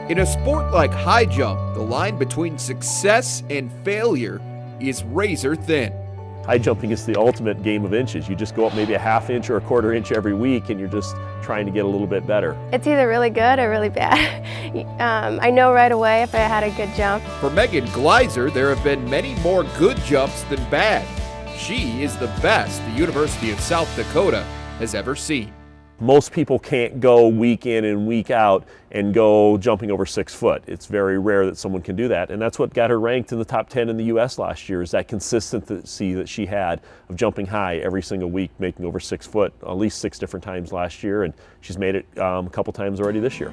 In a sport like high jump, the line between success and failure is razor thin. High jumping is the ultimate game of inches. You just go up maybe a half inch or a quarter inch every week and you're just trying to get a little bit better. It's either really good or really bad. I know right away if I had a good jump. For Megan Glisar, there have been many more good jumps than bad. She is the best the University of South Dakota has ever seen. Most people can't go week in and week out and go jumping over 6 foot. It's very rare that someone can do that, and that's what got her ranked in the top 10 in the U.S. last year, is that consistency that she had of jumping high every single week, making over 6 foot at least 6 different times last year, and she's made it a couple times already this year.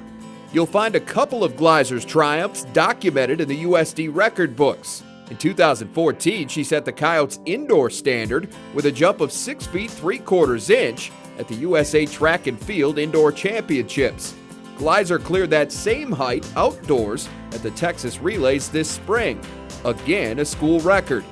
You'll find a couple of Glisar's triumphs documented in the USD record books. In 2014, she set the Coyotes indoor standard with a jump of 6 feet 3/4 inch at the USA Track and Field Indoor Championships. Glisar cleared that same height outdoors at the Texas Relays this spring, again a school record.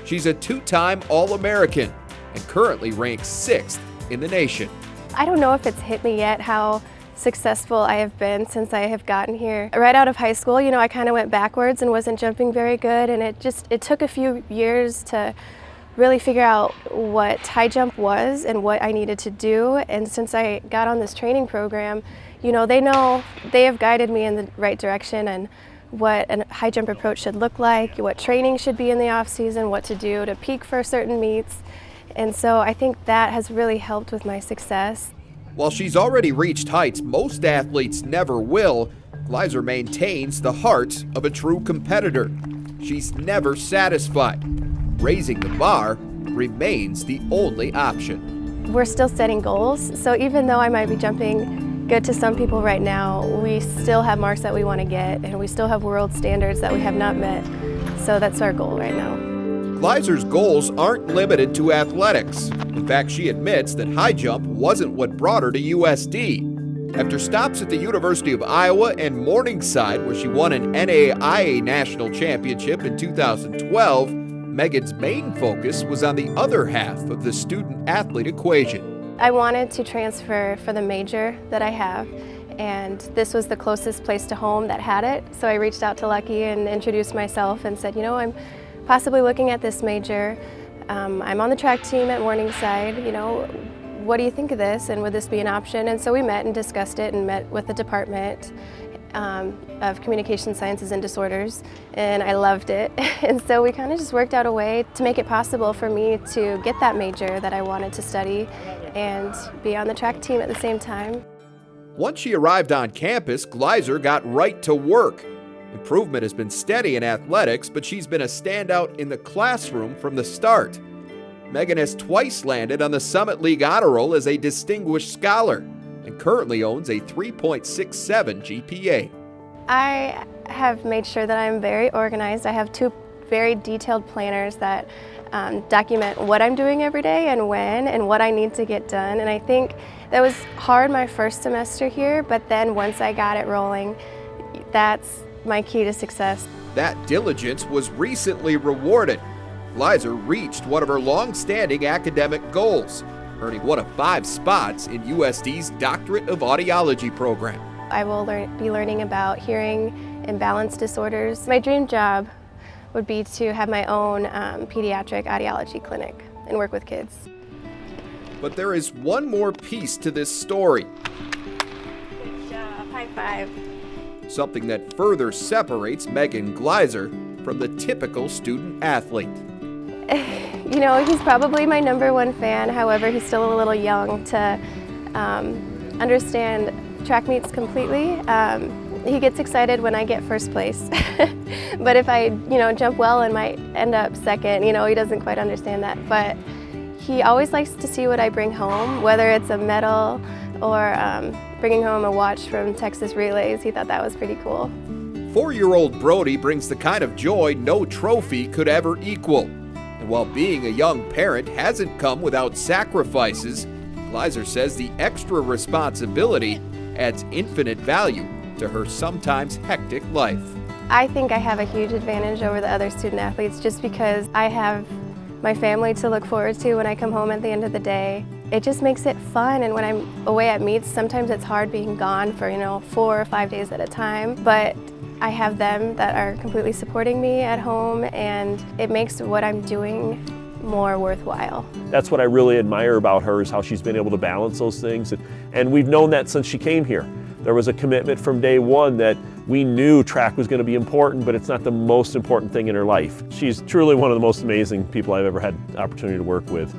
She's a 2-time All-American and currently ranks 6th in the nation. I don't know if it's hit me yet how successful I have been since I have gotten here. Right out of high school, I kind of went backwards and wasn't jumping very good, and it took a few years to really figure out what high jump was and what I needed to do. And since I got on this training program, they have guided me in the right direction and what a high jump approach should look like, what training should be in the off season, what to do to peak for certain meets. And so I think that has really helped with my success. While she's already reached heights most athletes never will, Glisar maintains the heart of a true competitor. She's never satisfied. Raising the bar remains the only option. We're still setting goals, so even though I might be jumping good to some people right now, we still have marks that we want to get, and we still have world standards that we have not met. So that's our goal right now. Glisar's goals aren't limited to athletics. In fact, she admits that high jump wasn't what brought her to USD. After stops at the University of Iowa and Morningside, where she won an NAIA national championship in 2012, Megan's main focus was on the other half of the student-athlete equation. I wanted to transfer for the major that I have, and this was the closest place to home that had it. So I reached out to Lucky and introduced myself and said, I'm possibly looking at this major. I'm on the track team at Morningside. What do you think of this, and would this be an option? And so we met and discussed it and met with the department of Communication Sciences and Disorders, and I loved it. And so we kind of just worked out a way to make it possible for me to get that major that I wanted to study and be on the track team at the same time. Once she arrived on campus, Glisar got right to work. Improvement has been steady in athletics, but she's been a standout in the classroom from the start. Megan has twice landed on the Summit League Honor Roll as a distinguished scholar and currently owns a 3.67 GPA. I have made sure that I'm very organized. I have 2 very detailed planners that document what I'm doing every day and when and what I need to get done. And I think that was hard my first semester here, but then once I got it rolling, that's my key to success. That diligence was recently rewarded. Glisar reached one of her long-standing academic goals, earning one of 5 spots in USD's Doctorate of Audiology program. I will be learning about hearing and balance disorders. My dream job would be to have my own pediatric audiology clinic and work with kids. But there is one more piece to this story. Good job, high five. Something that further separates Megan Glisar from the typical student athlete. He's probably my #1 fan. However, he's still a little young to understand track meets completely. He gets excited when I get first place. But if I, jump well and might end up second, he doesn't quite understand that. But he always likes to see what I bring home, whether it's a medal or bringing home a watch from Texas Relays. He thought that was pretty cool. 4-year-old Brody brings the kind of joy no trophy could ever equal. And while being a young parent hasn't come without sacrifices, Glisar says the extra responsibility adds infinite value to her sometimes hectic life. I think I have a huge advantage over the other student athletes just because I have my family to look forward to when I come home at the end of the day. it just makes it fun. And when I'm away at meets, sometimes it's hard being gone for 4 or 5 days at a time, but I have them that are completely supporting me at home, and it makes what I'm doing more worthwhile. That's what I really admire about her, is how she's been able to balance those things. And we've known that since she came here. There was a commitment from day one that we knew track was going to be important, but it's not the most important thing in her life. She's truly one of the most amazing people I've ever had the opportunity to work with.